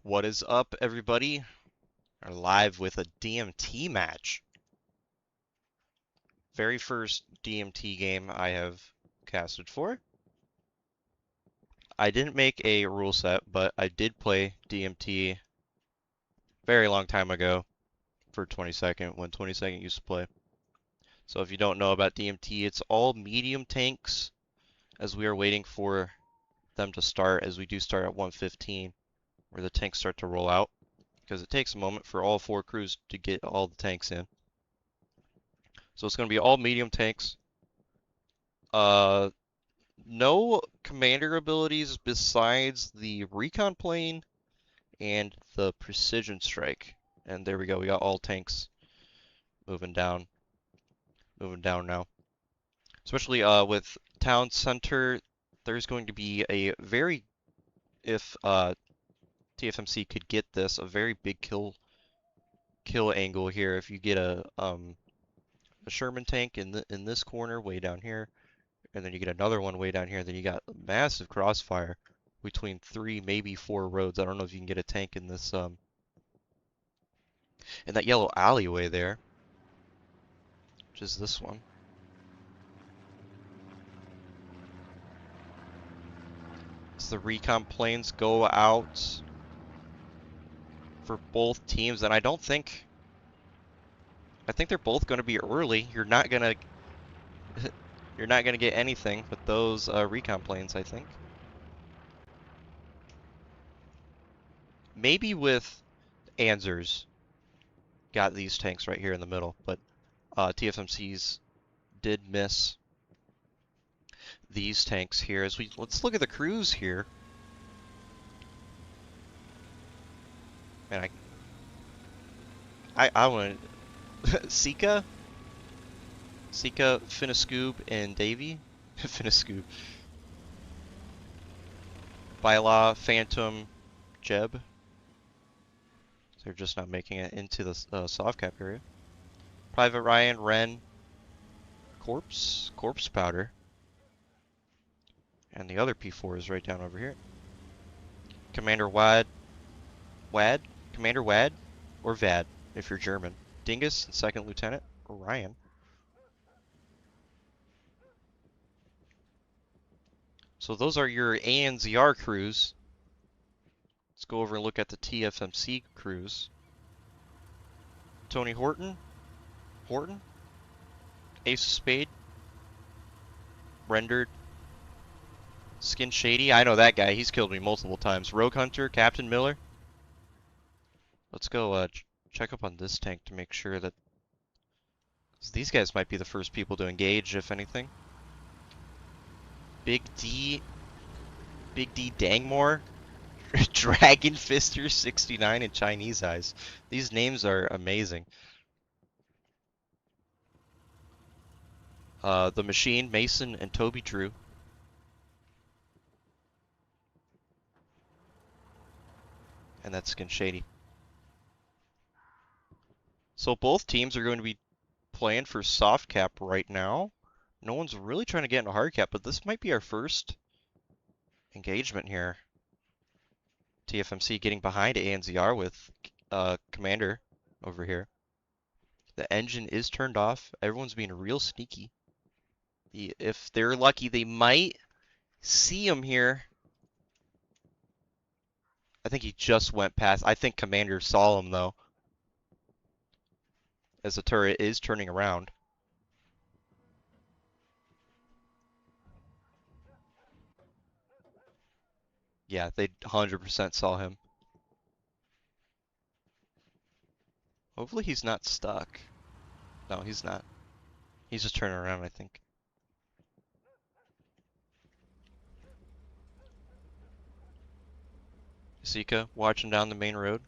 What is up, everybody? We're live with a DMT match. Very first DMT game I have casted for. I didn't make a rule set, but I did play DMT very long time ago for 22nd, when 22nd used to play. So if you don't know about DMT, it's all medium tanks as we are waiting for them to start, as we do start at 1:15, where the tanks start to roll out, because it takes a moment for all 4 crews to get all the tanks in. So it's going to be all medium tanks. No commander abilities besides the recon plane and the precision strike. And there we go, we got all tanks moving down now. Especially with town center, there's going to be a very, if TFMC could get this, a very big kill angle here. If you get a Sherman tank in this corner way down here, and then you get another one way down here, then you got a massive crossfire between 3, maybe 4 roads. I don't know if you can get a tank in this in that yellow alleyway there, which is this one. As the recon planes go out for both teams, and I think they're both going to be early. You're not gonna get anything but those recon planes, I think. Maybe with ANZRs got these tanks right here in the middle, but TFMC's did miss these tanks here. As let's look at the crews here. And I want Sika, Finiscoob, and Davy. Finiscoob. Bylaw, Phantom, Jeb. They're just not making it into the soft cap area. Private Ryan, Ren, Corpse Powder. And the other P4 is right down over here. Commander Commander Wad, or Vad, if you're German. Dingus, and Second Lieutenant, or Ryan. So those are your ANZR crews. Let's go over and look at the TFMC crews. Tony Horton, Ace of Spade, Rendered, Skin Shady. I know that guy. He's killed me multiple times. Rogue Hunter, Captain Miller. Let's go check up on this tank to make sure that these guys might be the first people to engage, if anything. Big D Dangmore, Dragon Fister 69, and Chinese Eyes. These names are amazing. The Machine, Mason, and Toby Drew. And that's Skin Shady. So both teams are going to be playing for soft cap right now. No one's really trying to get into hard cap, but this might be our first engagement here. TFMC getting behind ANZR with Commander over here. The engine is turned off. Everyone's being real sneaky. If they're lucky, they might see him here. I think he just went past. I think Commander saw him, though, as the turret is turning around. Yeah, they 100% saw him. Hopefully he's not stuck. No, he's not. He's just turning around, I think. Sika watching down the main road.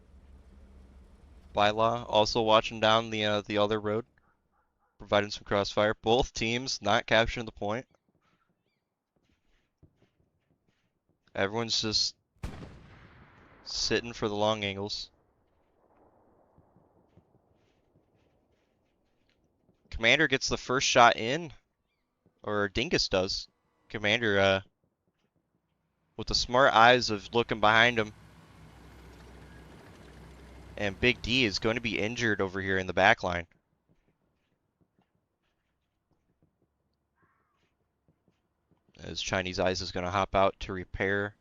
Bylaw also watching down the other road, providing some crossfire. Both teams not capturing the point. Everyone's just sitting for the long angles. Commander gets the first shot in, or Dingus does. Commander with the smart eyes of looking behind him. And Big D is going to be injured over here in the back line. As Chinese Eyes is going to hop out to repair.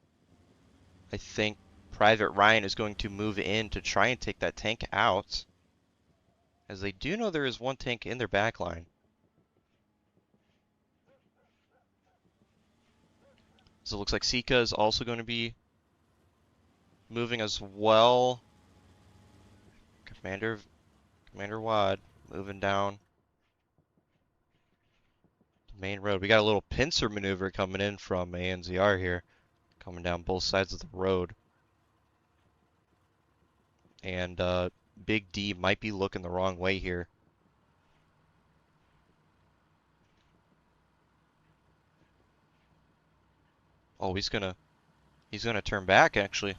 I think Private Ryan is going to move in to try and take that tank out, as they do know there is one tank in their back line. So it looks like Sika is also going to be moving as well. Commander Wad moving down the main road. We got a little pincer maneuver coming in from ANZR here, coming down both sides of the road. And Big D might be looking the wrong way here. Oh, he's gonna turn back actually.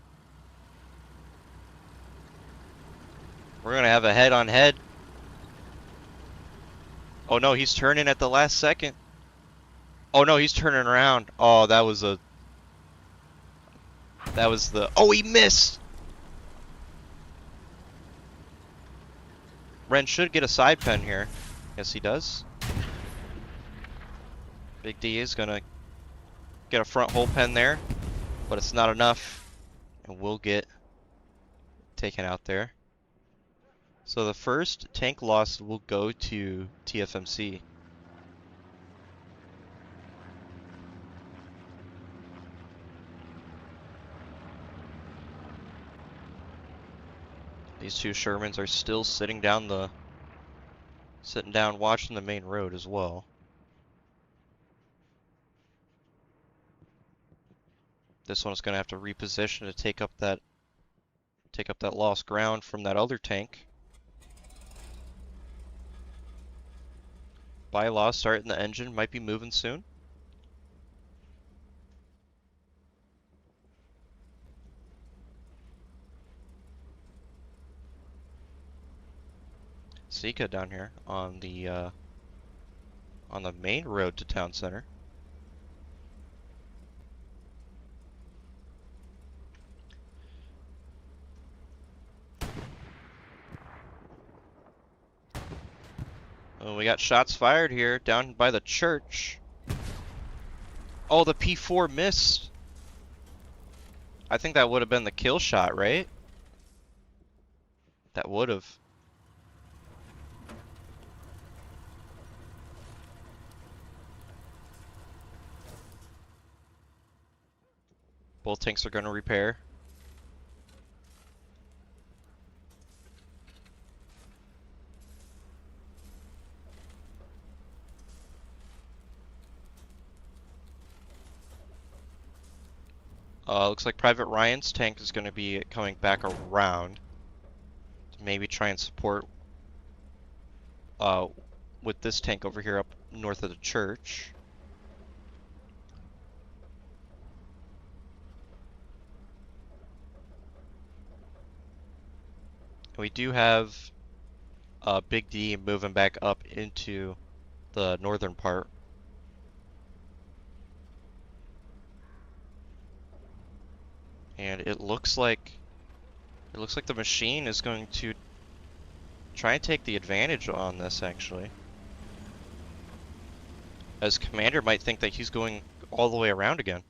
We're gonna have a head-on-head. Oh no, he's turning at the last second. Oh no, he's turning around. Oh, that was the. Oh, he missed. Ren should get a side pen here. Yes, he does. Big D is gonna get a front hole pen there, but it's not enough, and we'll get taken out there. So the first tank loss will go to TFMC. These two Shermans are still sitting down watching the main road as well. This one's gonna have to reposition to take up that lost ground from that other tank. Bylaw starting the engine, might be moving soon. Sika down here on the main road to town center. Oh, we got shots fired here down by the church. Oh, the P4 missed. I think that would have been the kill shot, right? That would have. Both tanks are going to repair. Looks like Private Ryan's tank is going to be coming back around to maybe try and support with this tank over here up north of the church. We do have Big D moving back up into the northern part. And it looks like the machine is going to try and take the advantage on this actually. As Commander might think that he's going all the way around again.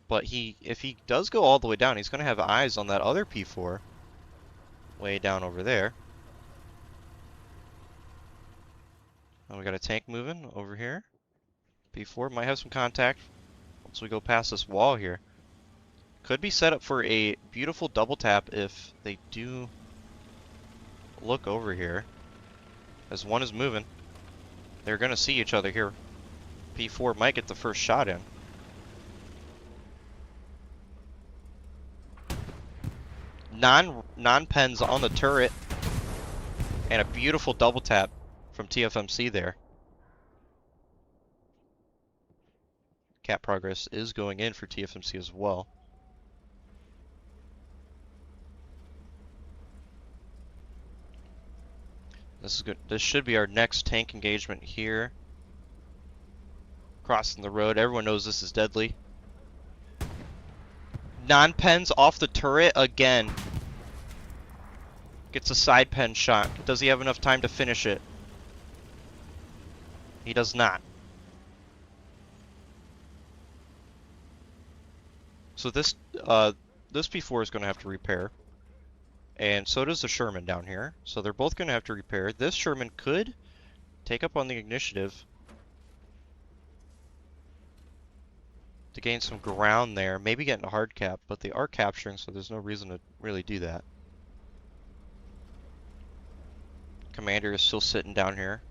But if he does go all the way down, he's going to have eyes on that other P4 way down over there. And we got a tank moving over here. P4 might have some contact once we go past this wall here. Could be set up for a beautiful double tap if they do look over here. As one is moving, they're going to see each other here. P4 might get the first shot in. Non-pens on the turret, and a beautiful double tap from TFMC there. Cap progress is going in for TFMC as well. This is good. This should be our next tank engagement here. Crossing the road. Everyone knows this is deadly. Non-pens off the turret again. Gets a side pen shot. Does he have enough time to finish it? He does not. So this P4 is going to have to repair. And so does the Sherman down here. So they're both going to have to repair. This Sherman could take up on the initiative to gain some ground there. Maybe get into hard cap, but they are capturing, so there's no reason to really do that. Commander is still sitting down here.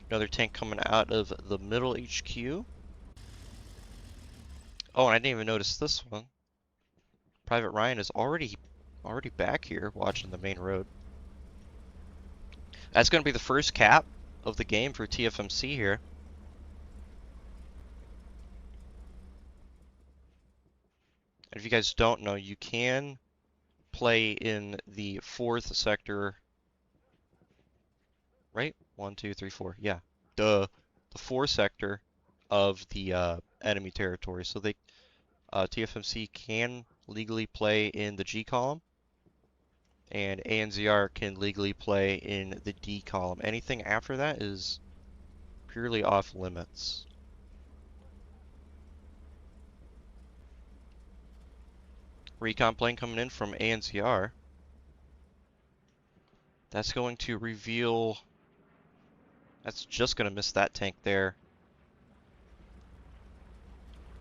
Another tank coming out of the middle HQ. Oh, and I didn't even notice this one. Private Ryan is already back here watching the main road. That's going to be the first cap of the game for TFMC here. And if you guys don't know, you can play in the 4th sector, right? 1, 2, 3, 4. Yeah, the 4 sector of the enemy territory. So they TFMC can legally play in the G column, and ANZR can legally play in the D column. Anything after that is purely off limits. Recon plane coming in from ANZR. That's going to reveal... That's just going to miss that tank there.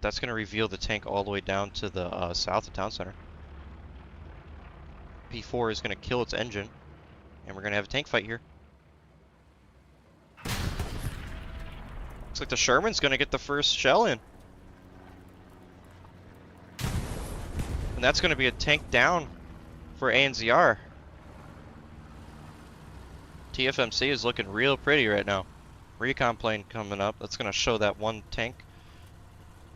That's going to reveal the tank all the way down to the south of town center. P4 is going to kill its engine, and we're going to have a tank fight here. Looks like the Sherman's going to get the first shell in. And that's going to be a tank down for ANZR. TFMC is looking real pretty right now. Recon plane coming up. That's going to show that one tank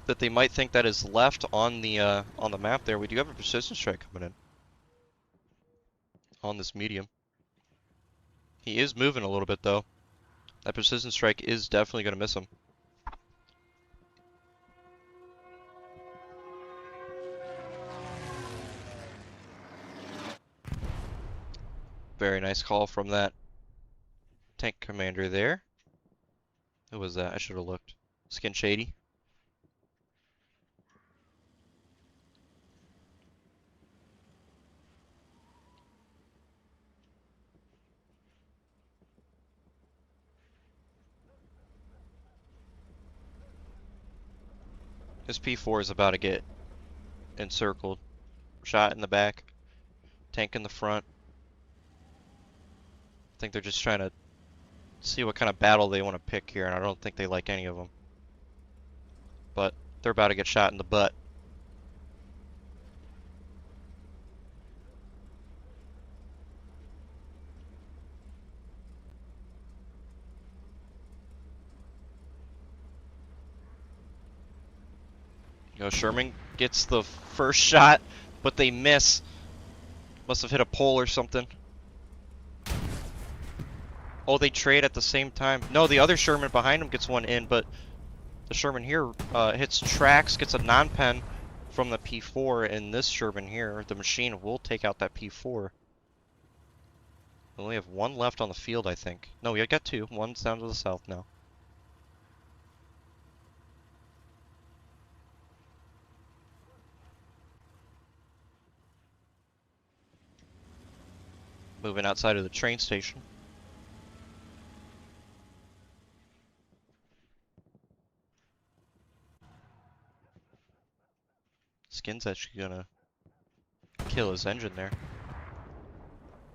that they might think that is left on the map there. We do have a precision strike coming in on this medium. He is moving a little bit though. That precision strike is definitely going to miss him. Very nice call from that tank commander there. Who was that? I should have looked. Skin Shady. His P4 is about to get encircled. Shot in the back. Tank in the front. I think they're just trying to see what kind of battle they want to pick here, and I don't think they like any of them. But they're about to get shot in the butt. You know, Sherman gets the first shot, but they miss. Must have hit a pole or something. Oh, they trade at the same time. No, the other Sherman behind him gets one in, but the Sherman here hits tracks, gets a non-pen from the P4, and this Sherman here, the machine, will take out that P4. We only have one left on the field, I think. No, we got two. One's down to the south now. Moving outside of the train station. Skin's actually gonna kill his engine there.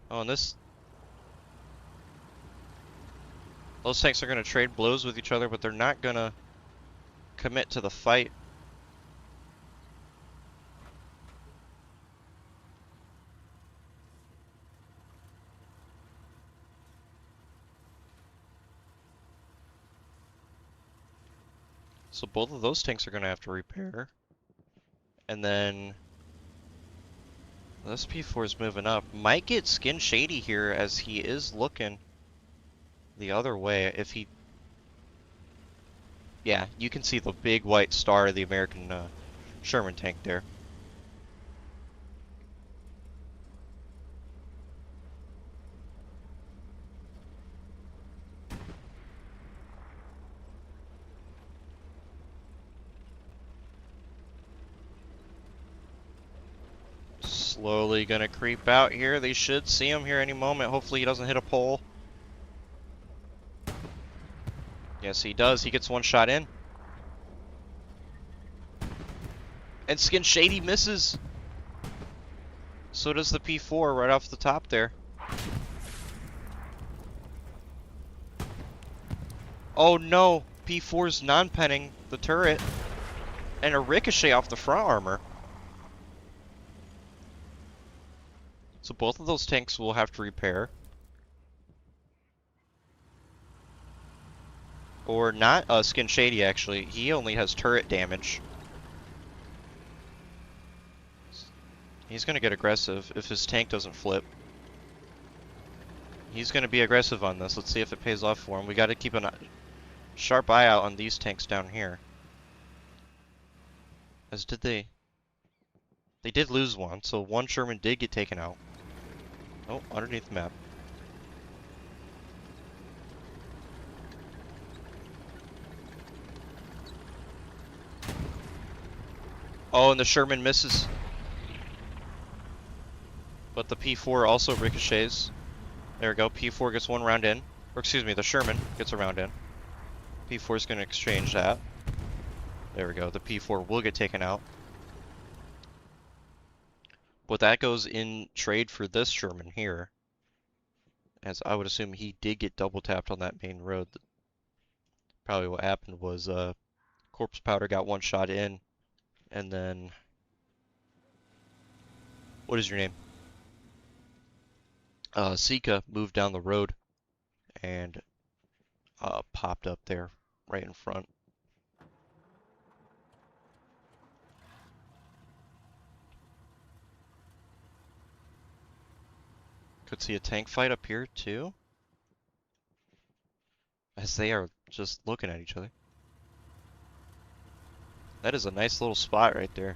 Oh, and those tanks are gonna trade blows with each other, but they're not gonna commit to the fight. So both of those tanks are gonna have to repair. And then this P4 is moving up. Might get Skin Shady here as he is looking the other way. If he... Yeah, you can see the big white star of the American Sherman tank there. Slowly gonna creep out here. They should see him here any moment. Hopefully he doesn't hit a pole. Yes, he does. He gets one shot in. And Skin Shady misses. So does the P4 right off the top there. Oh no! P4's non-penning the turret. And a ricochet off the front armor. So both of those tanks will have to repair. Or not, Skin Shady actually. He only has turret damage. He's gonna get aggressive if his tank doesn't flip. He's gonna be aggressive on this. Let's see if it pays off for him. We gotta keep a sharp eye out on these tanks down here. As did they. They did lose one, so one Sherman did get taken out. Oh, underneath the map. Oh, and the Sherman misses. But the P4 also ricochets. There we go. P4 gets one round in. Or excuse me, the Sherman gets a round in. P4 is going to exchange that. There we go. The P4 will get taken out. But that goes in trade for this Sherman here. As I would assume he did get double tapped on that main road. Probably what happened was Corpse Powder got one shot in. And then... What is your name? Sika moved down the road and popped up there right in front. Could see a tank fight up here too, as they are just looking at each other. That is a nice little spot right there.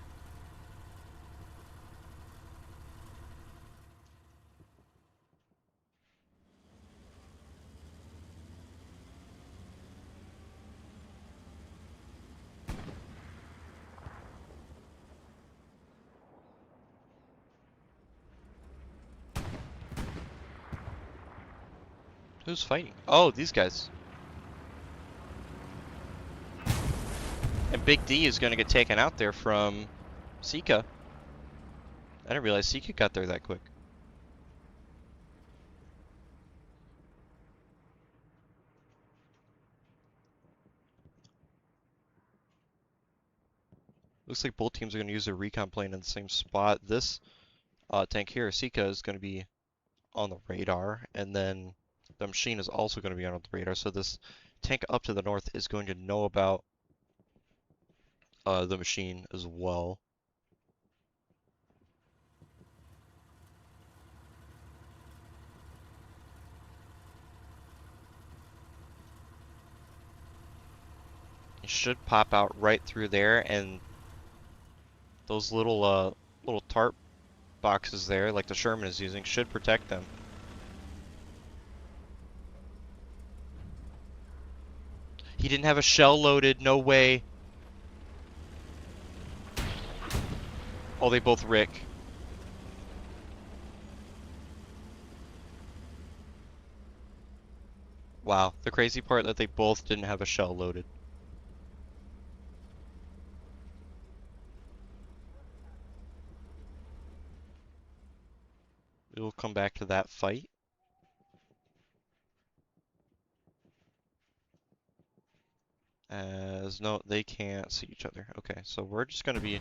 Who's fighting? Oh, these guys. And Big D is going to get taken out there from Sika. I didn't realize Sika got there that quick. Looks like both teams are going to use their recon plane in the same spot. This tank here, Sika, is going to be on the radar, and then the machine is also going to be on the radar. So this tank up to the north is going to know about the machine as well. It should pop out right through there, and those little tarp boxes there, like the Sherman is using, should protect them. He didn't have a shell loaded, no way. Oh, they both rick. Wow, the crazy part that they both didn't have a shell loaded. We will come back to that fight. As no, they can't see each other. Okay, so we're just going to be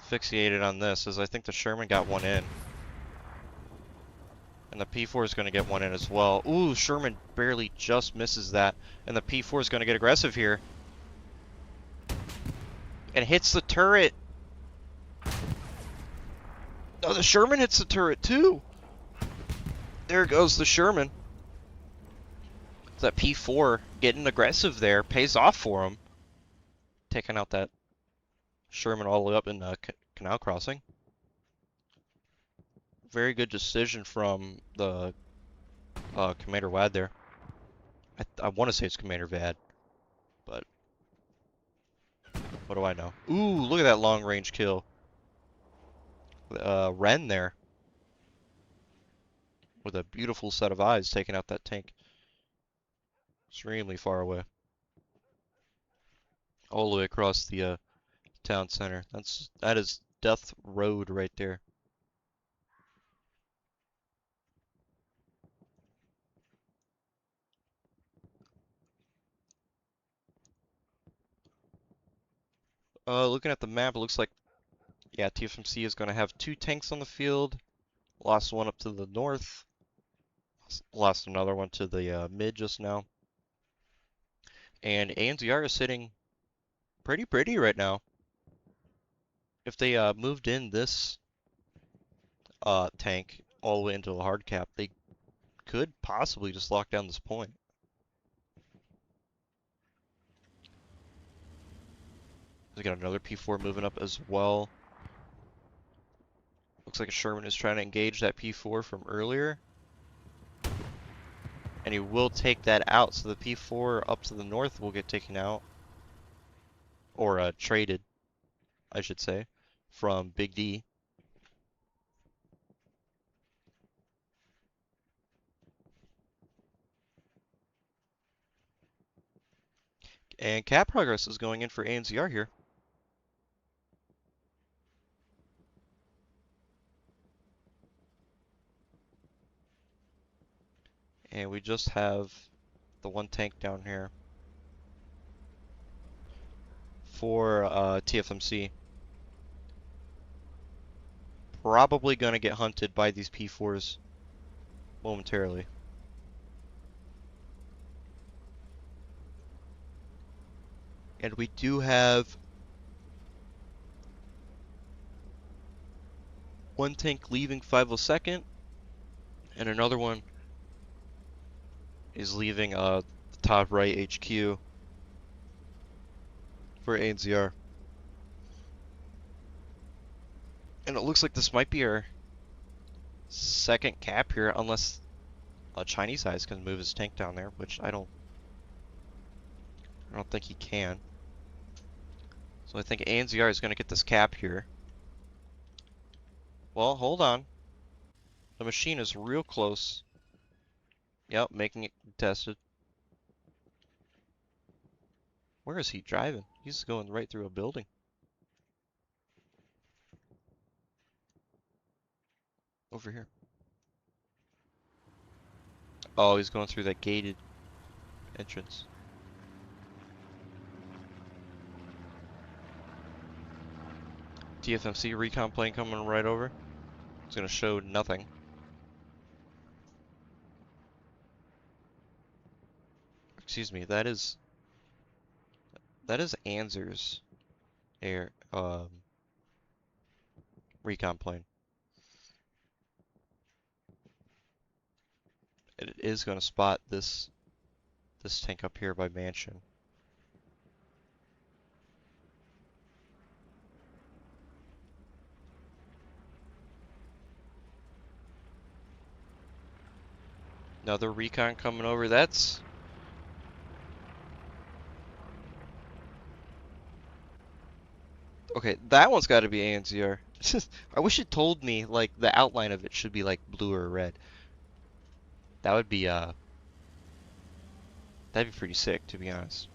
fixated on this, as I think the Sherman got one in. And the P4 is going to get one in as well. Ooh, Sherman barely just misses that. And the P4 is going to get aggressive here. And hits the turret. Oh, the Sherman hits the turret too. There goes the Sherman. That P4 getting aggressive there pays off for him. Taking out that Sherman all the way up in Canal Crossing. Very good decision from the Commander Wad there. I want to say it's Commander Vad, but what do I know? Ooh, look at that long range kill. Ren there with a beautiful set of eyes taking out that tank. Extremely far away. All the way across the town center. That is Death Road right there. Looking at the map, it looks like, yeah, TFMC is going to have 2 tanks on the field. Lost one up to the north. Lost another one to the mid just now. And ANZR is sitting pretty pretty right now. If they moved in this tank all the way into the hard cap, they could possibly just lock down this point. We got another P4 moving up as well. Looks like a Sherman is trying to engage that P4 from earlier. And he will take that out, so the P4 up to the north will get taken out. Or traded, I should say, from Big D. And cap progress is going in for ANZR here. And we just have the 1 tank down here for TFMC. Probably going to get hunted by these P4s momentarily. And we do have 1 tank leaving 502nd, and another one is leaving the top right HQ for ANZR. And it looks like this might be our 2nd cap here, unless a Chinese eyes can move his tank down there, which I don't think he can. So I think ANZR is going to get this cap here. Well, hold on. The machine is real close. Yep, making it contested. Where is he driving? He's going right through a building. Over here. Oh, he's going through that gated entrance. TFMC recon plane coming right over. It's going to show nothing. Excuse me, that is ANZR's air recon plane. It is going to spot this tank up here by Mansion. Another recon coming over. That's okay. That one's got to be ANZR. I wish it told me like the outline of it should be like blue or red. That would be that'd be pretty sick, to be honest.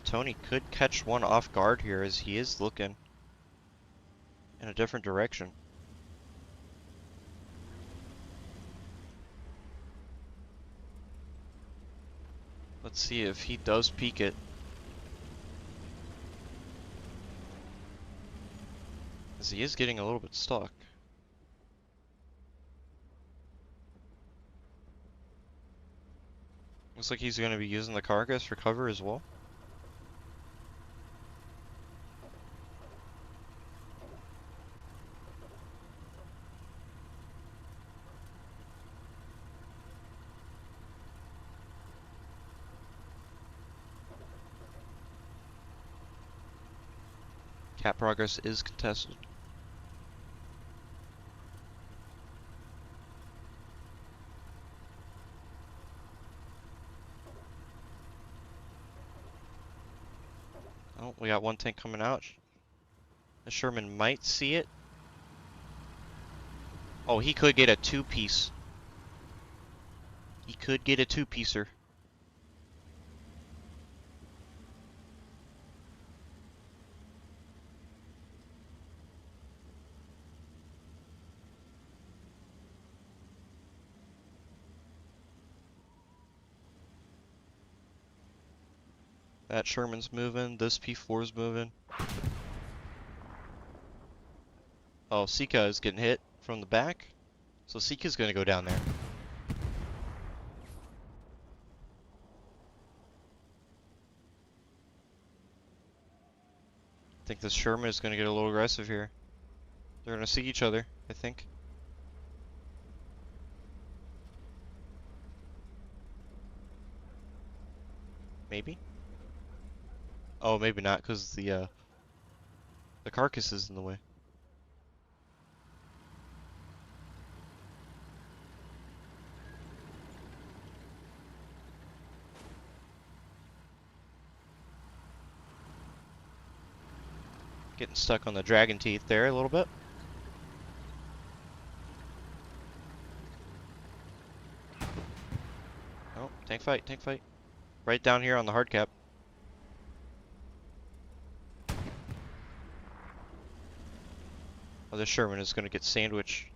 Tony could catch one off guard here as he is looking in a different direction. Let's see if he does peek it. As he is getting a little bit stuck. Looks like he's going to be using the carcass for cover as well. Cat progress is contested. Oh, we got one tank coming out. The Sherman might see it. Oh, he could get a two-piece. He could get a two-piecer. That Sherman's moving. This P4's moving. Oh, Sika is getting hit from the back. So Sika's going to go down there. I think this Sherman is going to get a little aggressive here. They're going to see each other, I think. Maybe? Oh, maybe not, because the carcass is in the way. Getting stuck on the dragon teeth there a little bit. Oh, tank fight, tank fight. Right down here on the hard cap. Oh, this Sherman is going to get sandwiched.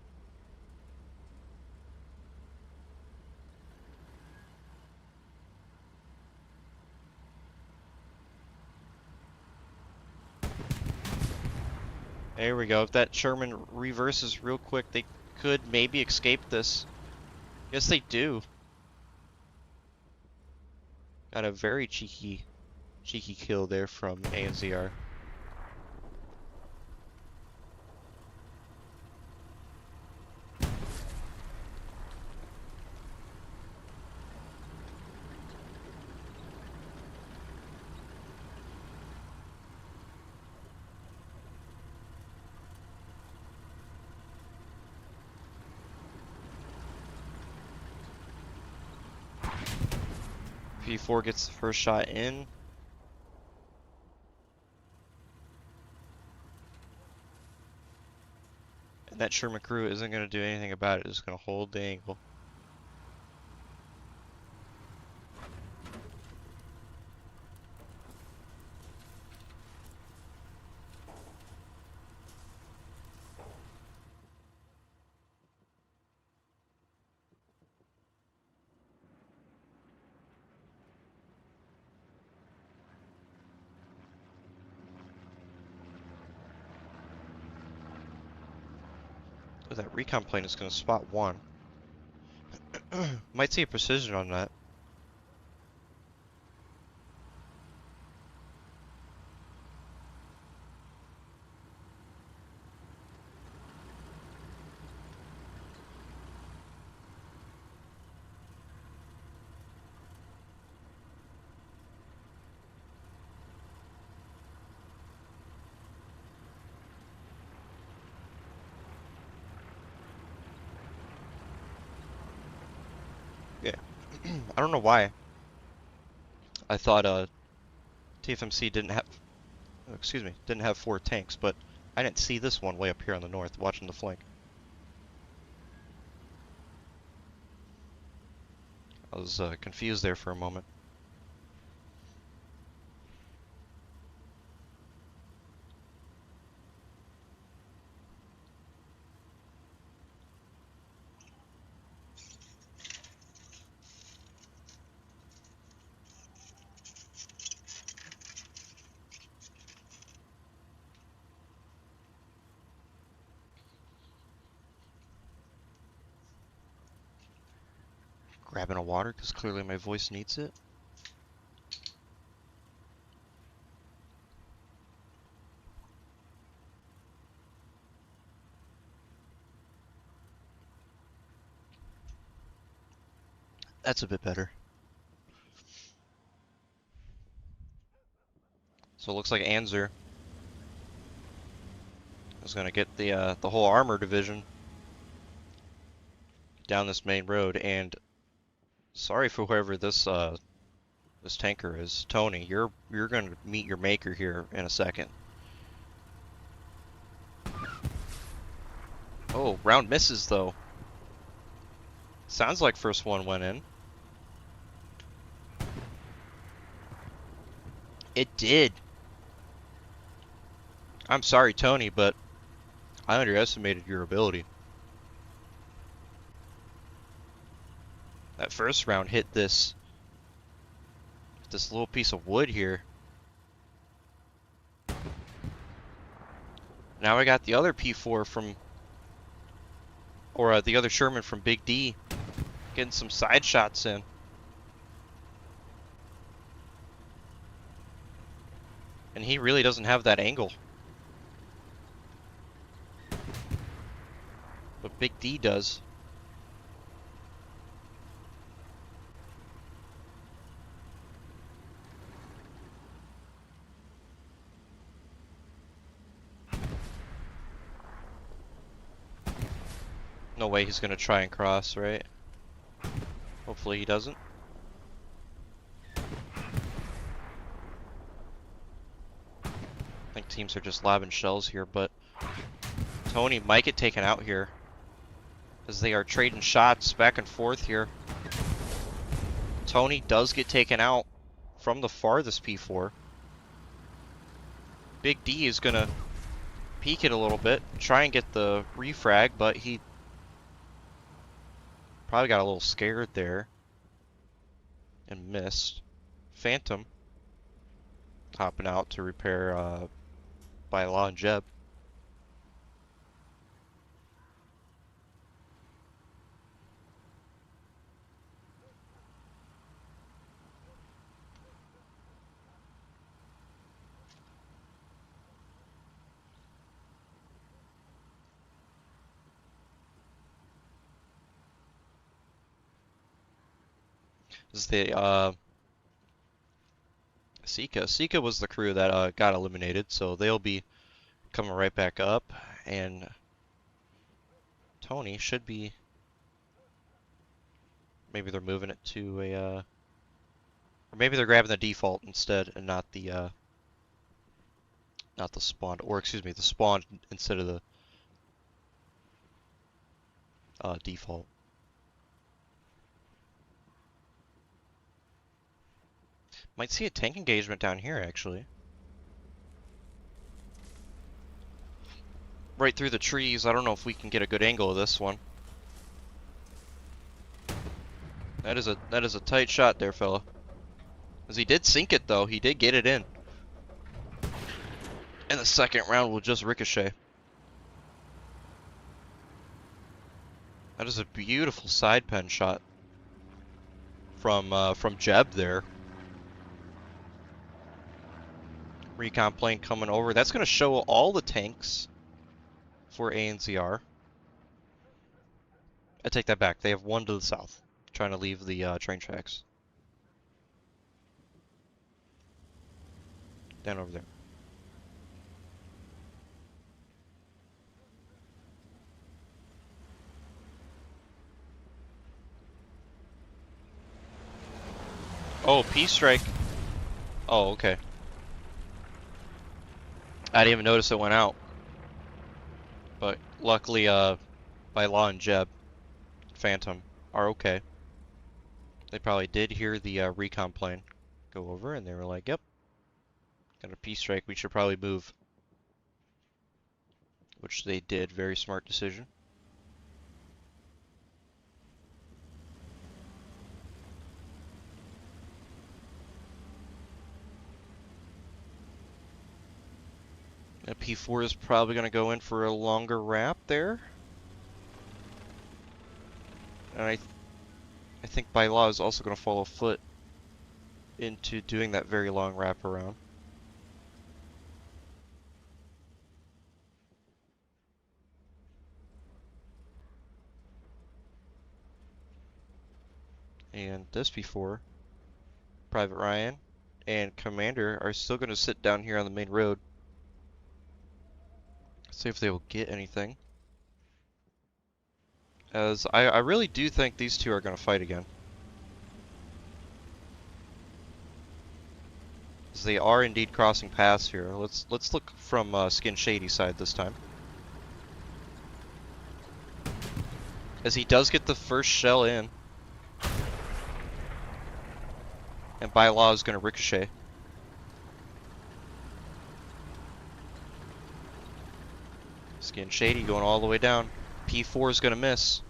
There we go. If that Sherman reverses real quick, they could maybe escape this. Yes, they do. Got a very cheeky kill there from ANZR. P4 gets the first shot in. And that Sherman crew isn't going to do anything about it. It's going to hold the angle. Oh, that recon plane is going to spot one. Might see a precision on that. Yeah. I don't know why. I thought TFMC didn't have 4 tanks, but I didn't see this one way up here on the north, watching the flank. I was confused there for a moment. Grabbing a water because clearly my voice needs it. That's a bit better. So it looks like ANZR is going to get the whole armor division down this main road. And sorry for whoever this tanker is, Tony. You're going to meet your maker here in a second. Oh, round misses though. Sounds like first one went in. It did. I'm sorry, Tony, but I underestimated your ability. That first round hit this little piece of wood here. Now I got the other P4 from, or the other Sherman from Big D, getting some side shots in. And he really doesn't have that angle. But Big D does. No way he's gonna try and cross, right? Hopefully he doesn't. I think teams are just lobbing shells here, but Tony might get taken out here as they are trading shots back and forth here. Tony does get taken out from the farthest P4. Big D is gonna peek it a little bit, try and get the refrag, but he probably got a little scared there and missed. Phantom hopping out to repair by Law and Jeb. This is the Sika. Sika was the crew that got eliminated, so they'll be coming right back up, and Tony should be. Maybe they're moving it to a, or maybe they're grabbing the default instead, and not the spawn, or excuse me, the spawn instead of the default. Might see a tank engagement down here, actually. Right through the trees. I don't know if we can get a good angle of this one. That is a tight shot there, fella. As he did sink it though, he did get it in. And the second round will just ricochet. That is a beautiful side pen shot from Jeb there. Recon plane coming over. That's going to show all the tanks for ANZR. I take that back. They have one to the south, trying to leave the train tracks. Down over there. Oh, P-Strike. Oh, okay. I didn't even notice it went out. But luckily, by Law and Jeb, Phantom are okay. They probably did hear the recon plane go over, and they were like, yep, got a P-Strike, we should probably move. Which they did, very smart decision. And P4 is probably going to go in for a longer wrap there. And I think by law is also going to follow foot into doing that very long wraparound. And this before, Private Ryan and Commander are still going to sit down here on the main road. See if they will get anything. As I really do think these two are going to fight again. As they are indeed crossing paths here. Let's look from Skin Shady side this time. As he does get the first shell in. And by law is going to ricochet. Skin Shady going all the way down. P4 is going to miss.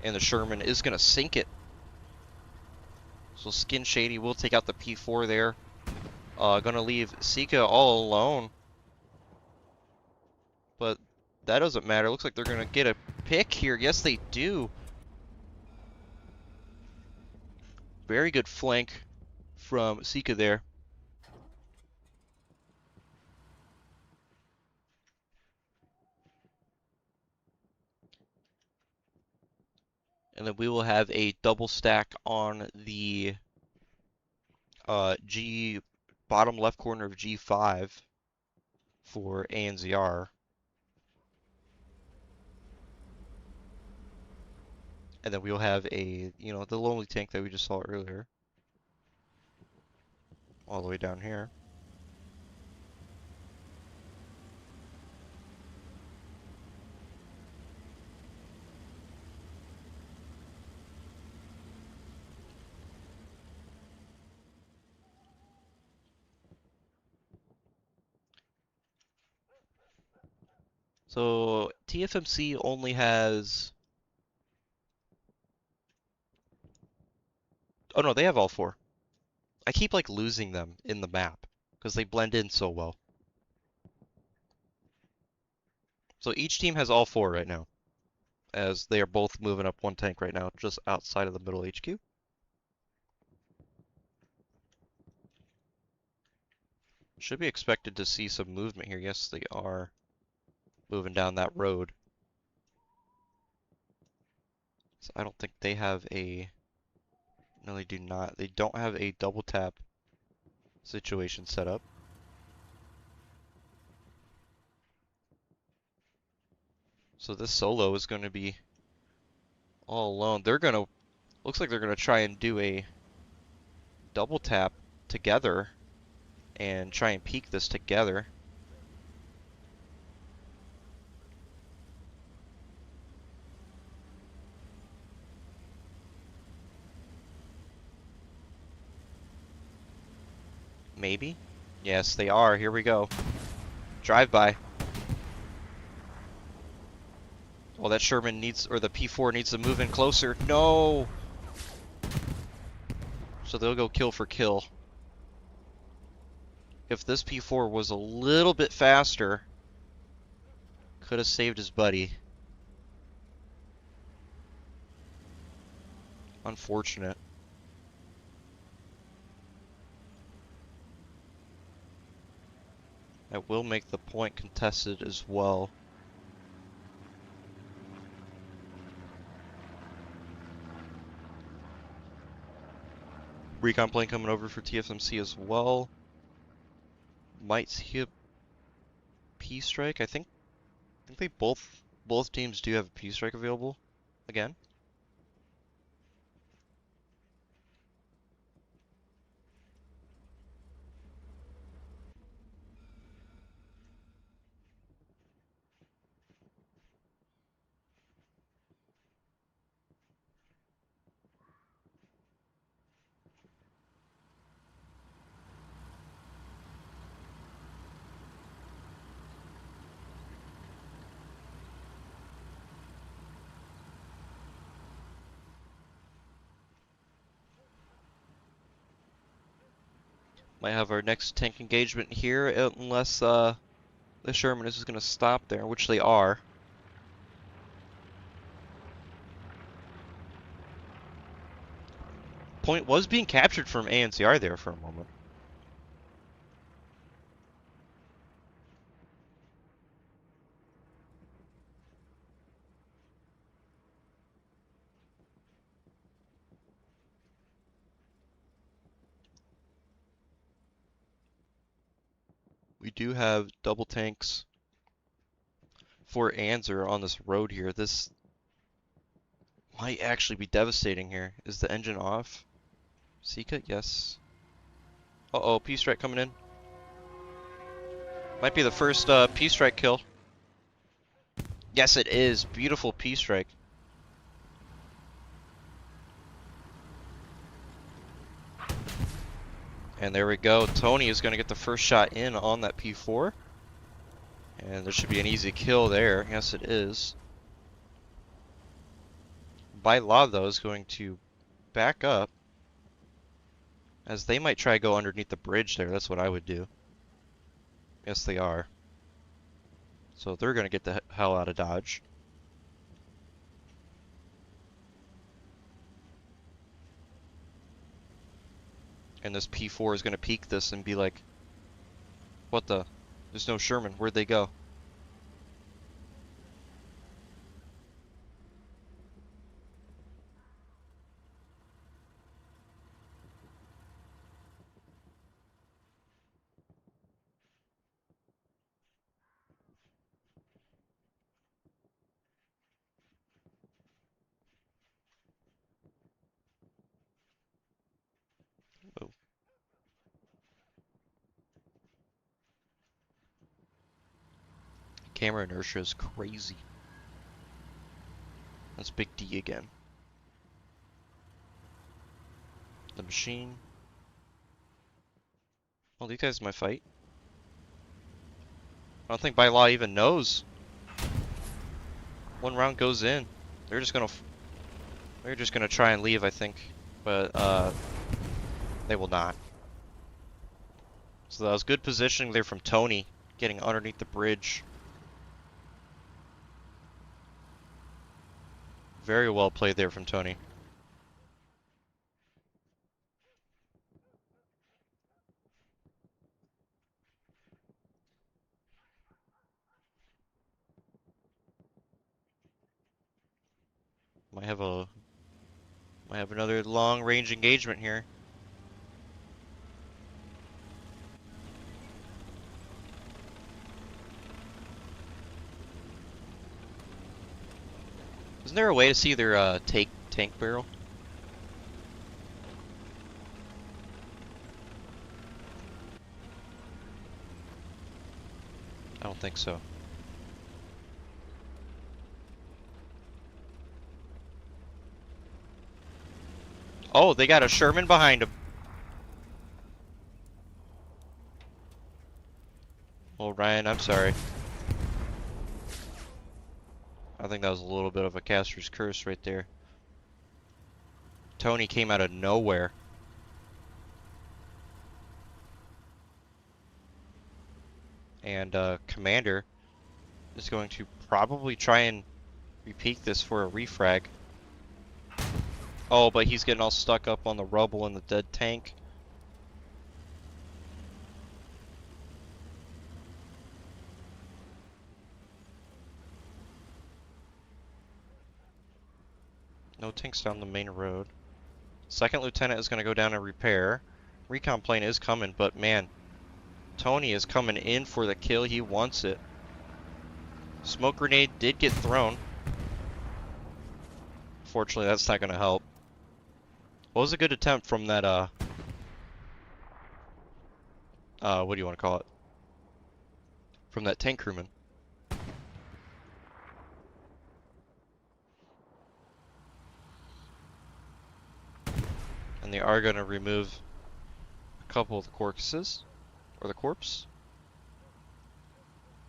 And the Sherman is going to sink it. So Skin Shady will take out the P4 there. Gonna leave Sika all alone. But that doesn't matter. Looks like they're gonna get a pick here. Yes, they do. Very good flank from Sika there. And then we will have a double stack on the G bottom left corner of G5 for ANZR. And then we'll have a, the lonely tank that we just saw earlier. All the way down here. So TFMC only has... Oh no, they have all four. I keep like losing them in the map because they blend in so well. So each team has all four right now, as they are both moving up one tank right now, just outside of the middle HQ. Should be expected to see some movement here. Yes, they are moving down that road. So I don't think they have a... No, they do not. They don't have a double tap situation set up. So this solo is going to be all alone. They're going to... Looks like they're going to try and do a double tap together and try and peek this together. Maybe? Yes, they are. Here we go. Drive by. Well, that Sherman needs, or the P4 needs to move in closer. No! So they'll go kill for kill. If this P4 was a little bit faster, could have saved his buddy. Unfortunate. That will make the point contested as well. Recon plane coming over for TFMC as well. Might see a P-strike. I think they both teams do have a P-strike available again. Might have our next tank engagement here, unless the Sherman is going to stop there, which they are. point was being captured from ANZR there for a moment. We do have double tanks for ANZR on this road here. This might actually be devastating here. Is the engine off? Sika? Yes. Uh-oh, P-Strike coming in. Might be the first P-Strike kill. Yes, it is. Beautiful P-Strike. And there we go. Tony is going to get the first shot in on that P4. And there should be an easy kill there. Yes, it is. By law, though, is going to back up, as they might try to go underneath the bridge there. That's what I would do. Yes, they are. So they're going to get the hell out of Dodge. And this P4 is going to peek this and be like, what the? There's no Sherman. Where'd they go? Oh. Camera inertia is crazy. That's Big D again. The machine. Well, these guys might fight. I don't think by law even knows. One round goes in. They're just gonna try and leave, I think, but they will not. So that was good positioning there from Tony, getting underneath the bridge. Very well played there from Tony. Might have another long range engagement here. Isn't there a way to see their tank barrel? I don't think so. Oh, they got a Sherman behind him. Well, Ryan, I'm sorry. I think that was a little bit of a caster's curse right there. Tony came out of nowhere. And Commander is going to probably try and repeat this for a refrag. Oh, but he's getting all stuck up on the rubble and the dead tank. No tanks down the main road. Second lieutenant is going to go down and repair. Recon plane is coming, but man, Tony is coming in for the kill. He wants it. Smoke grenade did get thrown. Fortunately, that's not going to help. What was a good attempt from that, what do you want to call it? From that tank crewman. And they are going to remove a couple of the corpses. Or the corpse.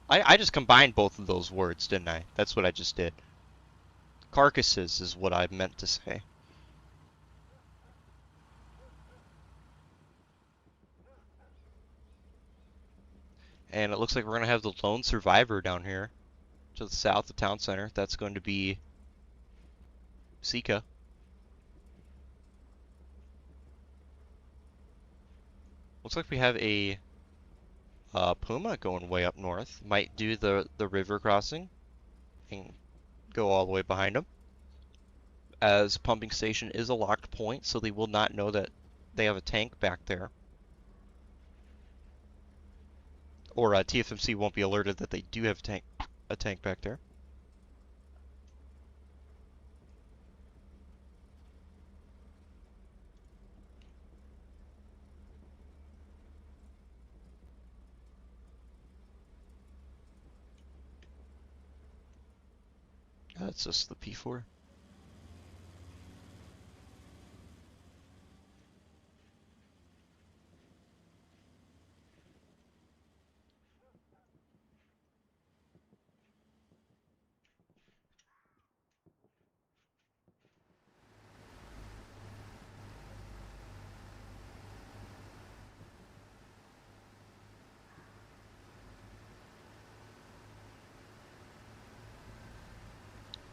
I just combined both of those words, didn't I? That's what I just did. Carcasses is what I meant to say. And it looks like we're going to have the lone survivor down here to the south of town center. That's going to be Sika. Looks like we have a Puma going way up north. Might do the river crossing and go all the way behind him. As pumping station is a locked point, so they will not know that they have a tank back there. Or TFMC won't be alerted that they do have a tank back there. That's just the P4.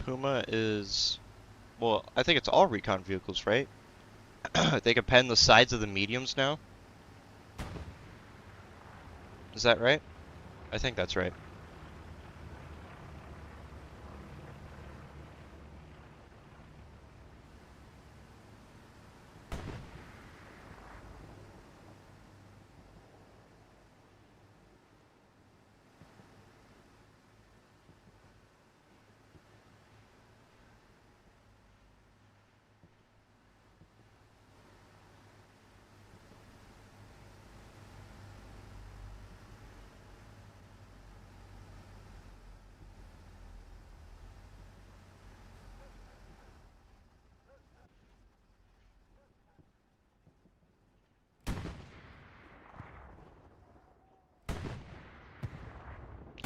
Puma is, well, I think it's all recon vehicles, right? They can pen the sides of the mediums now. Is that right? I think that's right.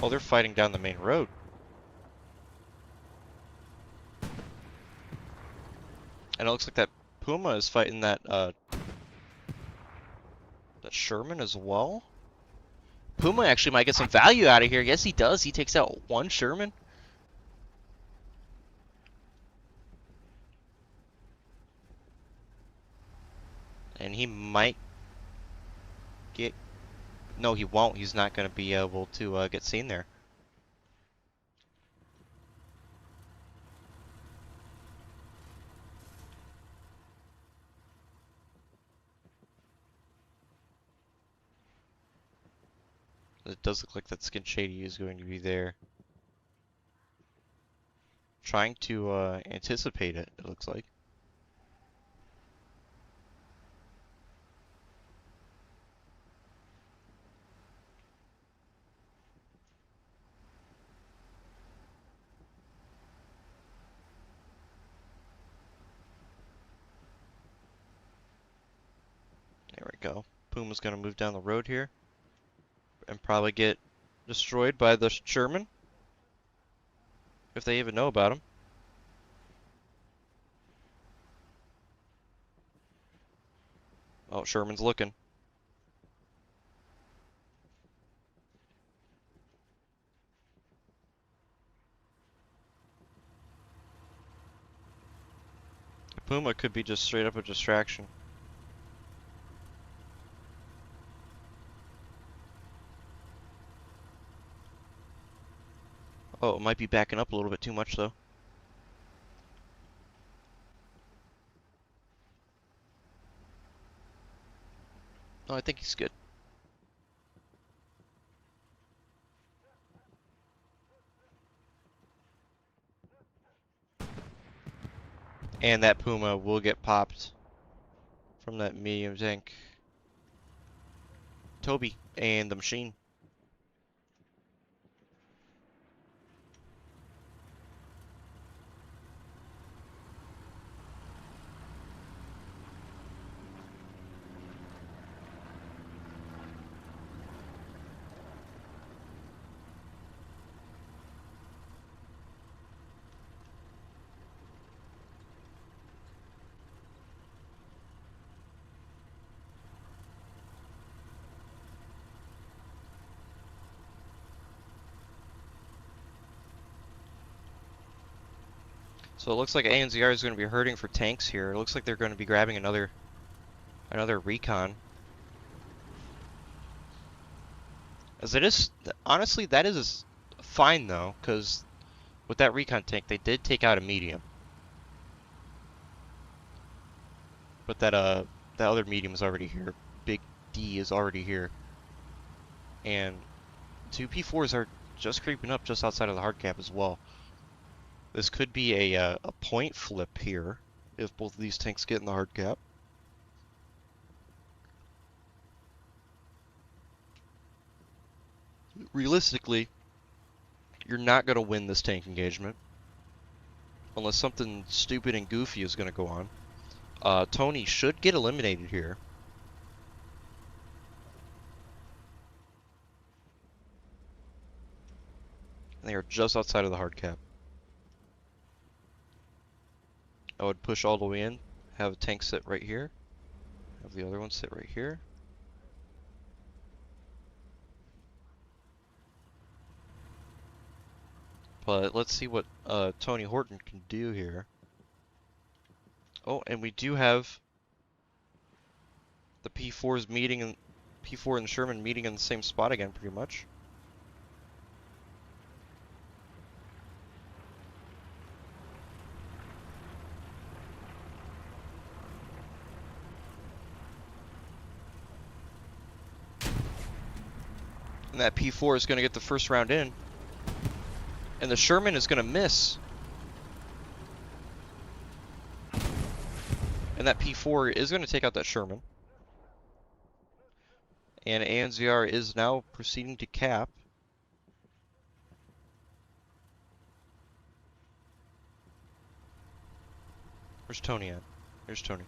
Oh, they're fighting down the main road. And it looks like that Puma is fighting that Sherman as well. Puma actually might get some value out of here. Yes, he does. He takes out one Sherman. And he might get... No, he won't. He's not going to be able to get seen there. It does look like that Skin Shady is going to be there. Trying to anticipate it, it looks like. There we go. Puma's going to move down the road here. And probably get destroyed by the Sherman. If they even know about him. Oh, Sherman's looking. Puma could be just straight up a distraction. Oh, it might be backing up a little bit too much though. Oh, I think he's good. And that Puma will get popped from that medium tank. Toby and the machine. So it looks like ANZR is going to be hurting for tanks here. It looks like they're going to be grabbing another recon As it is, honestly, that is fine though, because with that recon tank, they did take out a medium. But that other medium is already here. Big D is already here. And two P4s are just creeping up just outside of the hard cap as well. This could be a point flip here if both of these tanks get in the hard cap. Realistically, you're not going to win this tank engagement unless something stupid and goofy is going to go on. Tony should get eliminated here. They are just outside of the hard cap. I would push all the way in, have a tank sit right here, have the other one sit right here. But let's see what Tony Horton can do here. Oh, and we do have the P4s meeting, and P4 and Sherman meeting in the same spot again, pretty much. And that P4 is going to get the first round in. And the Sherman is going to miss. And that P4 is going to take out that Sherman. And ANZR is now proceeding to cap. Where's Tony at? Here's Tony.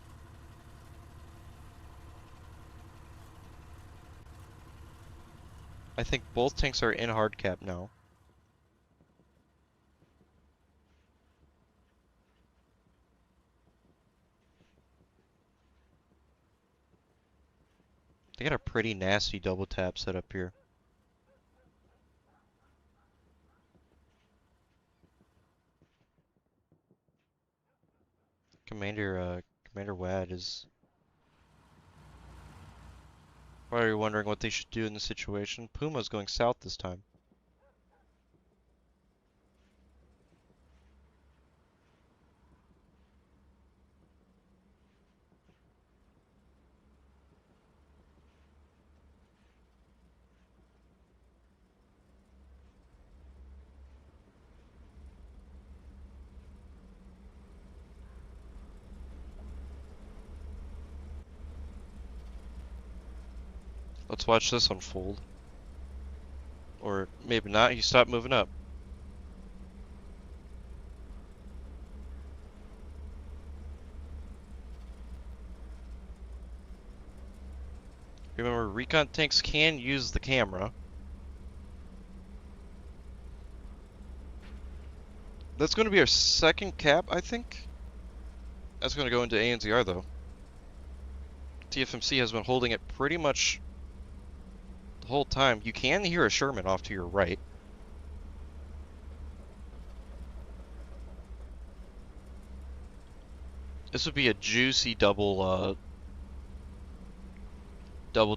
I think both tanks are in hard cap now. They got a pretty nasty double tap set up here. Commander Wad is probably wondering what they should do in this situation. Puma's going south this time. Let's watch this unfold. Or maybe not, he stopped moving up. Remember, recon tanks can use the camera. That's going to be our second cap, I think. That's going to go into ANZR though. TFMC has been holding it pretty much the whole time. You can hear a Sherman off to your right. This would be a juicy double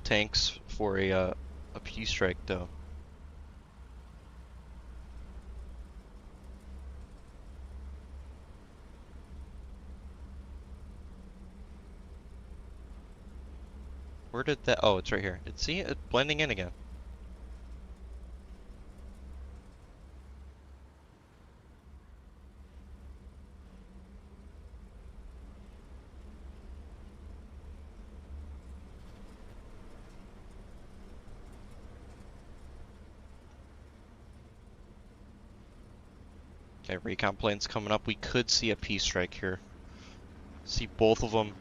tanks for a P strike though. Where did that? Oh, it's right here. See, it's blending in again. Okay, recon planes coming up. We could see a P strike here. See both of them.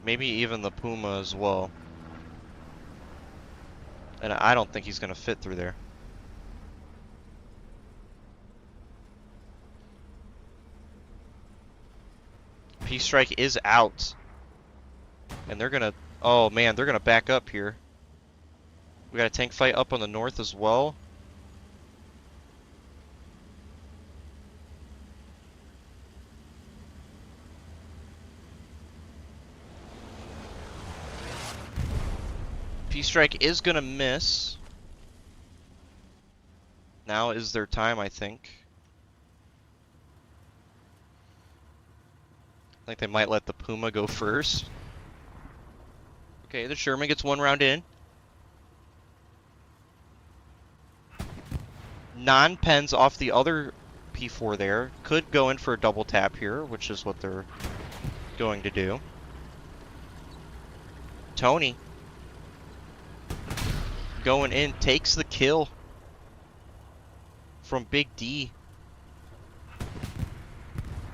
Maybe even the Puma as well. And I don't think he's going to fit through there. P strike is out. And they're going to... Oh man, they're going to back up here. We got a tank fight up on the north as well. P strike is going to miss. Now is their time, I think. I think they might let the Puma go first. Okay, the Sherman gets one round in. Non-pens off the other P4 there. Could go in for a double tap here, which is what they're going to do. Tony going in, takes the kill from Big D.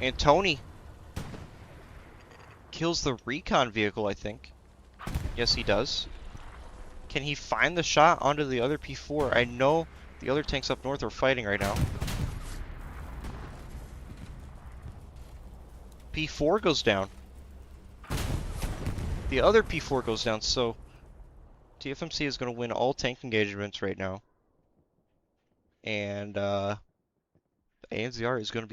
And Tony kills the recon vehicle, I think. Yes, he does. Can he find the shot onto the other P4? I know the other tanks up north are fighting right now. P4 goes down. The other P4 goes down, so TFMC is going to win all tank engagements right now. And ANZR is going to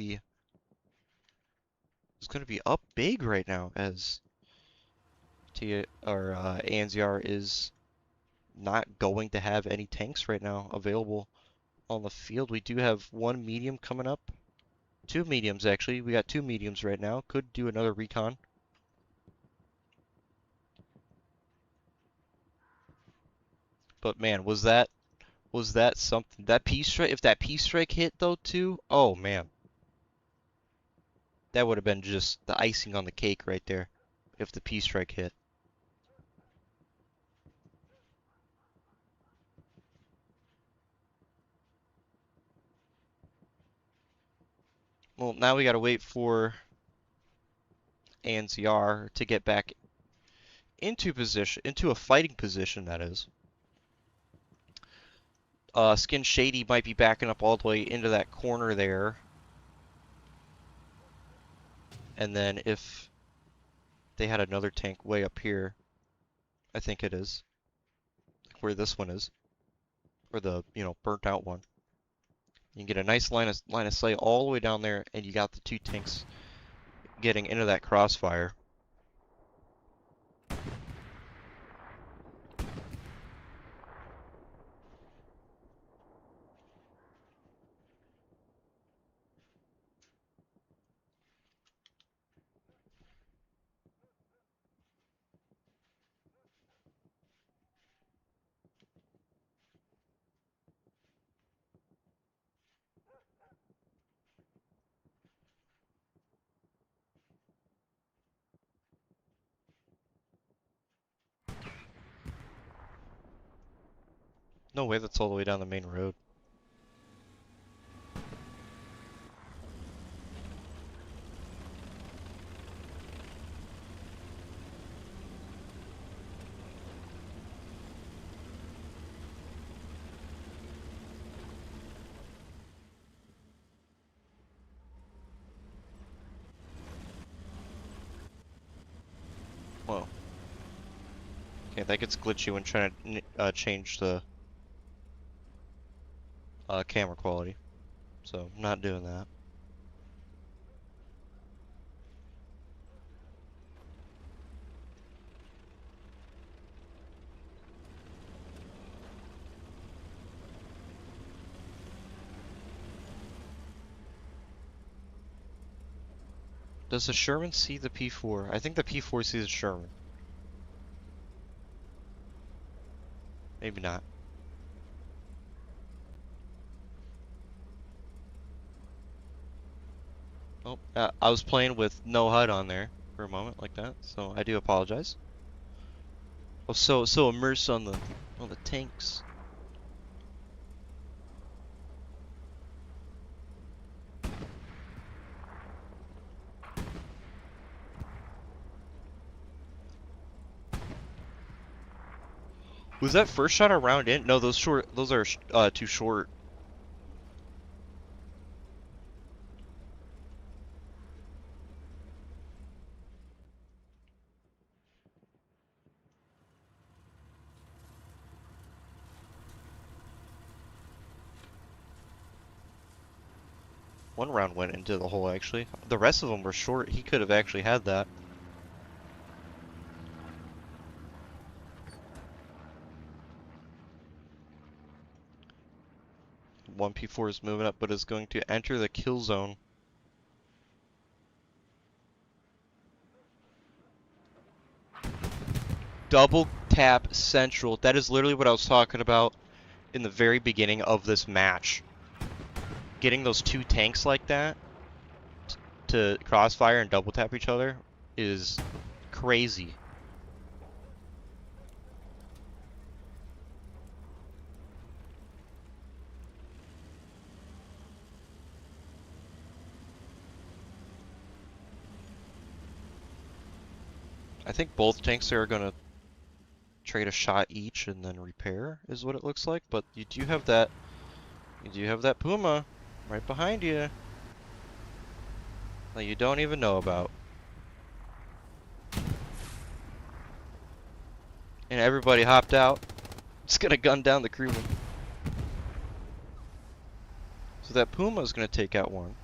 be up big right now, as ANZR is not going to have any tanks right now available on the field. We do have one medium coming up. Two mediums, actually. We got two mediums right now. Could do another recon. But man, was that something? That P strike, if that P strike hit though too, oh man. That would have been just the icing on the cake right there if the P strike hit. Well, now we got to wait for ANZR to get back into position, into a fighting position, that is. Skin Shady might be backing up all the way into that corner there. And then if they had another tank way up here, I think it is, where this one is, or the, burnt out one. You can get a nice line of sight all the way down there, and you got the two tanks getting into that crossfire. No way that's all the way down the main road. Whoa. Okay, that gets glitchy when trying to change the camera quality. So, I'm not doing that. Does the Sherman see the P4? I think the P4 sees the Sherman. Maybe not. Oh, I was playing with no HUD on there for a moment like that, so I do apologize. I was so immersed on the tanks. Was that first shot a round in? No, those are too short. One round went into the hole, actually. The rest of them were short. He could have actually had that. One P4 is moving up, but is going to enter the kill zone. Double tap central. That is literally what I was talking about in the very beginning of this match. Getting those two tanks like that to crossfire and double tap each other is crazy. I think both tanks are gonna trade a shot each and then repair is what it looks like, but you do have that Puma right behind you that you don't even know about. And everybody hopped out. It's gonna gun down the crewman. So that Puma is gonna take out one.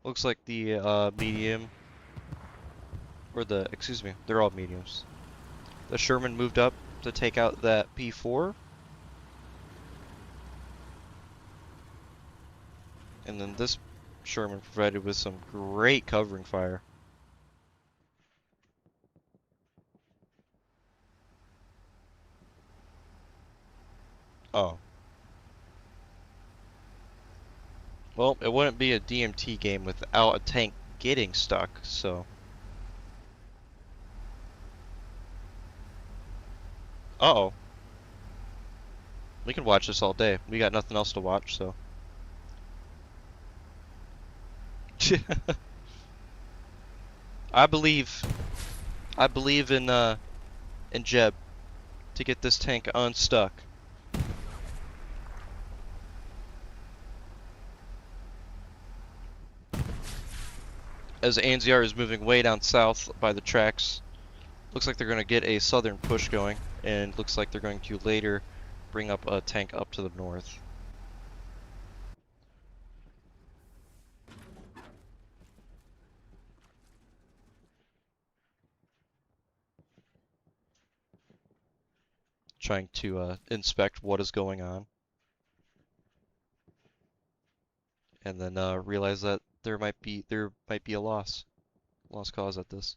Looks like the medium, or excuse me, they're all mediums. The Sherman moved up to take out that P4. And then this Sherman provided with some great covering fire. Oh. Well, it wouldn't be a DMT game without a tank getting stuck, so. Uh-oh. We can watch this all day. We got nothing else to watch, so. I believe in Jeb to get this tank unstuck. As ANZR is moving way down south by the tracks, looks like they're going to get a southern push going, and looks like they're going to later bring up a tank up to the north. Trying to inspect what is going on, and then realize that there might be a lost cause at this.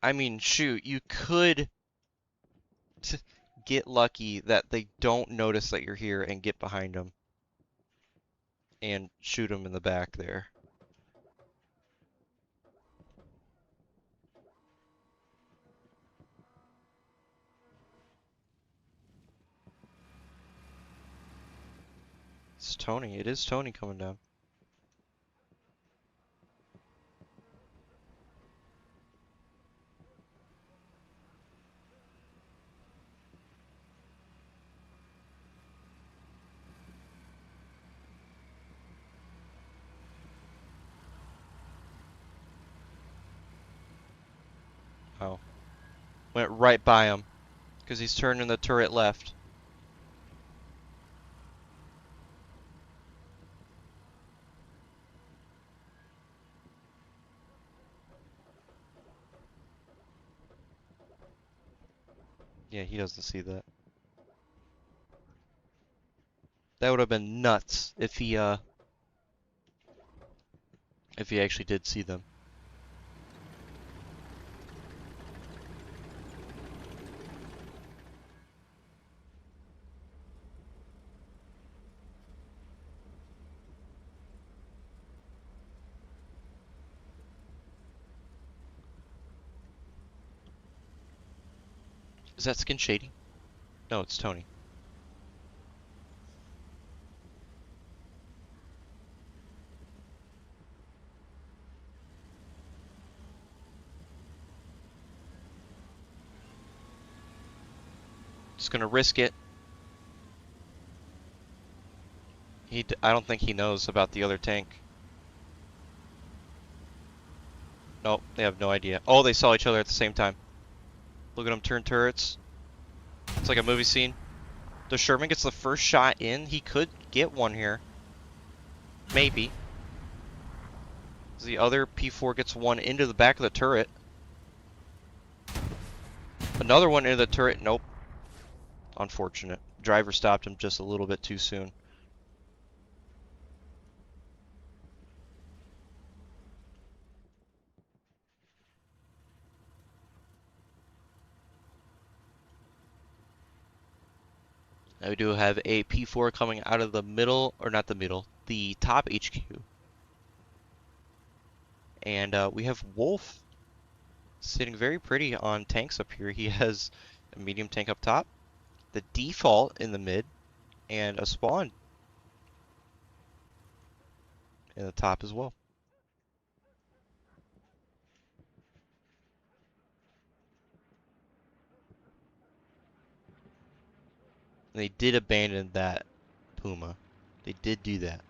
I mean, shoot, you could get lucky that they don't notice that you're here and get behind them and shoot them in the back there. It's Tony. It is Tony coming down. Oh. Went right by him because he's turning the turret left. Yeah, he doesn't see that. That would have been nuts if he actually did see them. Is that skin shading? No, it's Tony. Just gonna risk it. I don't think he knows about the other tank. Nope, they have no idea. Oh, they saw each other at the same time. Look at them turn turrets. It's like a movie scene. The Sherman gets the first shot in. He could get one here. Maybe. The other P4 gets one into the back of the turret. Another one into the turret. Nope. Unfortunate. Driver stopped him just a little bit too soon. Now we do have a P4 coming out of the middle, or not the middle, the top HQ. And we have Wolf sitting very pretty on tanks up here. He has a medium tank up top, the default in the mid, and a spawn in the top as well. And they did abandon that Puma. They did do that.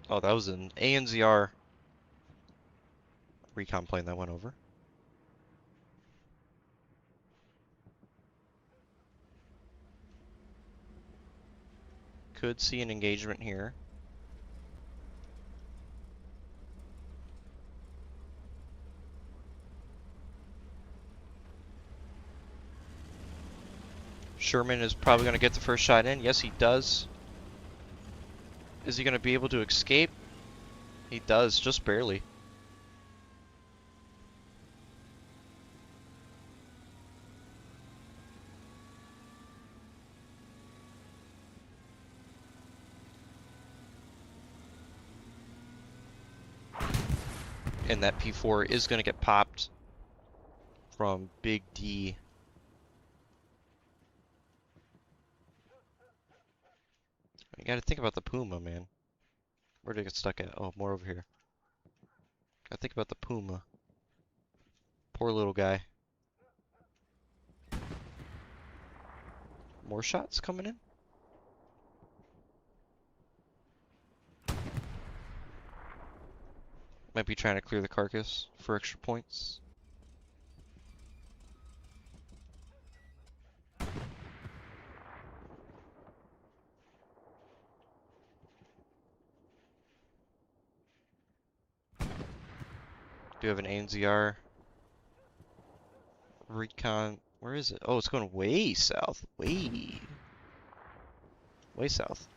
Oh, that was an ANZR recon plane that went over. Could see an engagement here. Sherman is probably going to get the first shot in. Yes, he does. Is he going to be able to escape? He does, just barely. And that P4 is going to get popped from Big D. You got to think about the Puma, man. Where did it get stuck at? Oh, more over here. Got to think about the Puma. Poor little guy. More shots coming in? Might be trying to clear the carcass for extra points. Do have an ANZR recon. Where is it? Oh, it's going way south. Way south.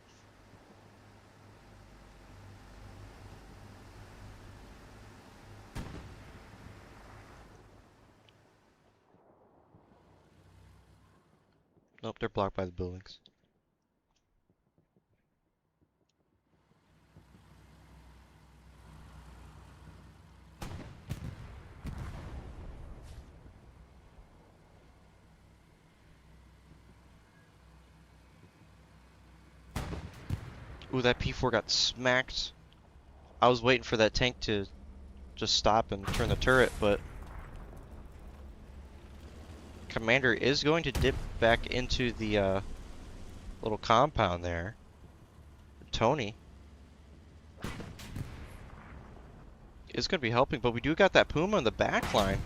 Nope, they're blocked by the buildings. Ooh, that P4 got smacked. I was waiting for that tank to just stop and turn the turret, but Commander is going to dip back into the little compound there. Tony is going to be helping, but we do got that Puma in the back line.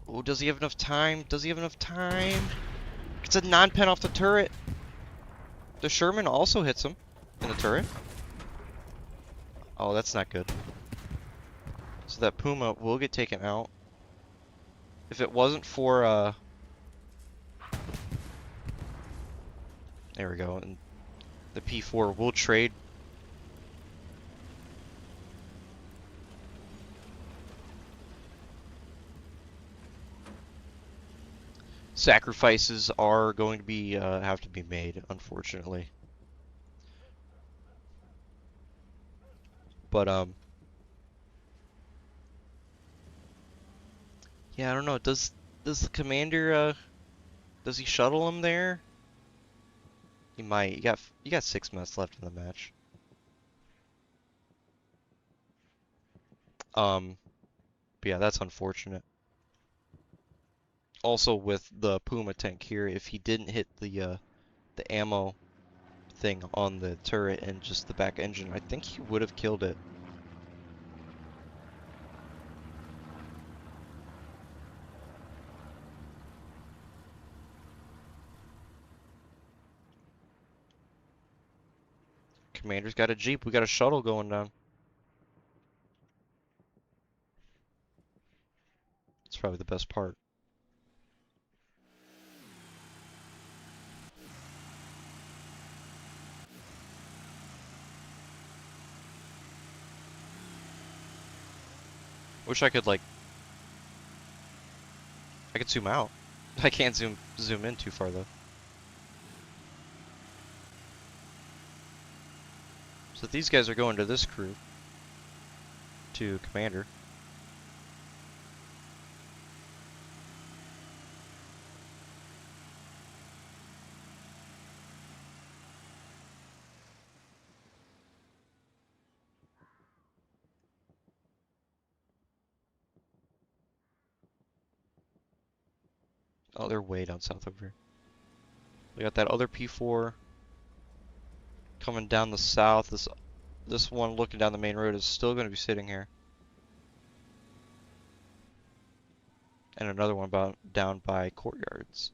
Oh, does he have enough time? Does he have enough time? It's a non-pen off the turret. The Sherman also hits him in the turret. Oh, that's not good. So that Puma will get taken out. If it wasn't for, there we go, and the P4 will trade. Sacrifices are going to be, have to be made, unfortunately. But, yeah, I don't know. Does the commander, does he shuttle him there? He might. You got 6 minutes left in the match. But yeah, that's unfortunate. Also with the Puma tank here, if he didn't hit the ammo everything on the turret and just the back engine, I think he would have killed it. Commander's got a Jeep. We got a shuttle going down. It's probably the best part. Wish I could, like, I could zoom out. I can't zoom in too far though. So these guys are going to this crew, to Commander. Oh, they're way down south over here. We got that other P4 coming down the south. This one looking down the main road is still going to be sitting here. And another one down by Courtyards.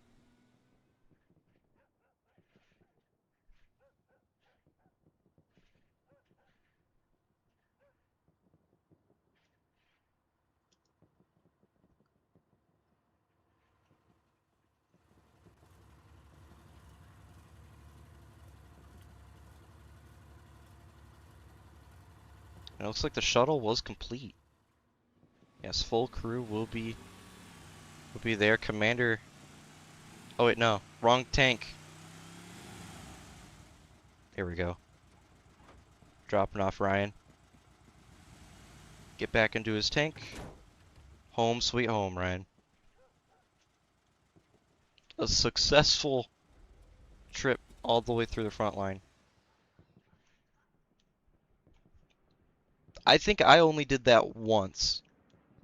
And it looks like the shuttle was complete. Yes, full crew will be there. Commander. Oh wait, no, wrong tank. There we go. Dropping off Ryan. Get back into his tank. Home sweet home, Ryan. A successful trip all the way through the front line. I think I only did that once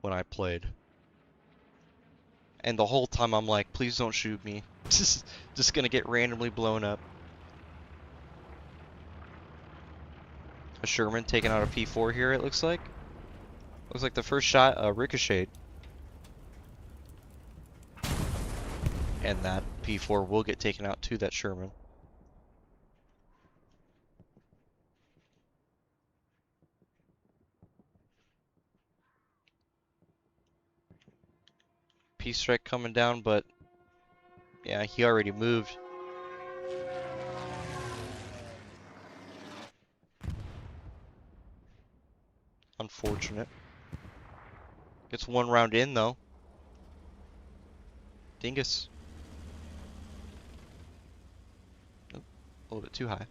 when I played. And the whole time I'm like, please don't shoot me. Just gonna get randomly blown up. A Sherman taking out a P4 here, it looks like. Looks like the first shot ricocheted. And that P4 will get taken out to that Sherman. P-strike coming down, but yeah, he already moved. Unfortunate. Gets one round in though. Dingus. Nope, a little bit too high.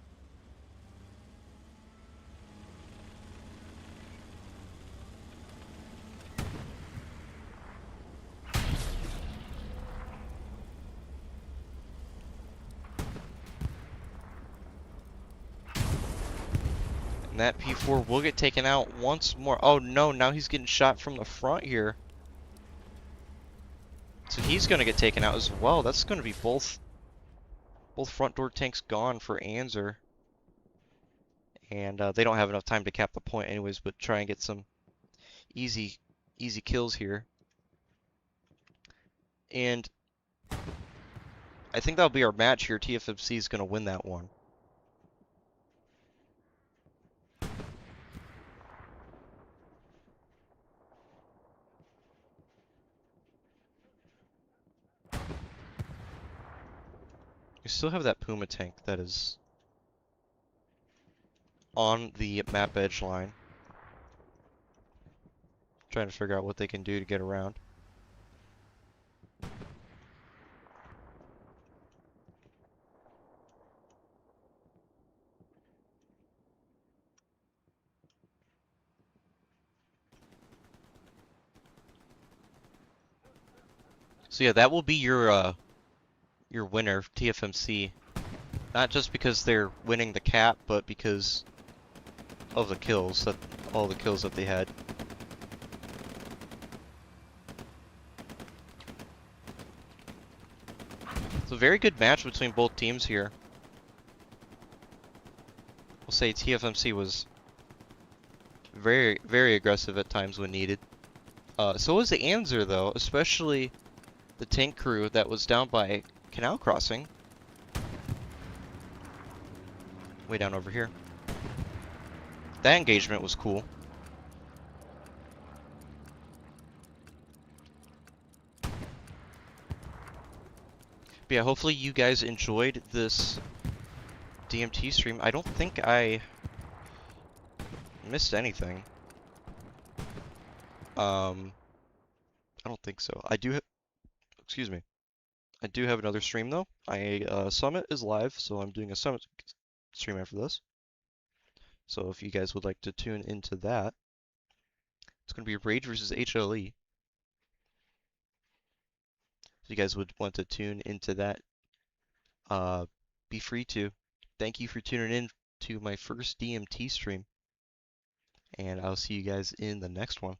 And that P4 will get taken out once more. Oh no, now he's getting shot from the front here. So he's going to get taken out as well. That's going to be both front door tanks gone for ANZR. And they don't have enough time to cap the point anyways, but try and get some easy kills here. And I think that'll be our match here. TFMC is going to win that one. We still have that Puma tank that is on the map edge line. Trying to figure out what they can do to get around. So yeah, that will be your winner, TFMC. Not just because they're winning the cap, but because of the kills, all the kills that they had. It's a very good match between both teams here. say TFMC was very, very aggressive at times when needed. So was the ANZR though, especially the tank crew that was down by Canal Crossing. Way down over here. That engagement was cool. But yeah, hopefully you guys enjoyed this DMT stream. I don't think I missed anything. I don't think so. Excuse me. I do have another stream though. Summit is live, so I'm doing a Summit stream after this. So if you guys would like to tune into that, it's going to be Rage versus HLE. If you guys would want to tune into that, be free to. Thank you for tuning in to my first DMT stream, and I'll see you guys in the next one.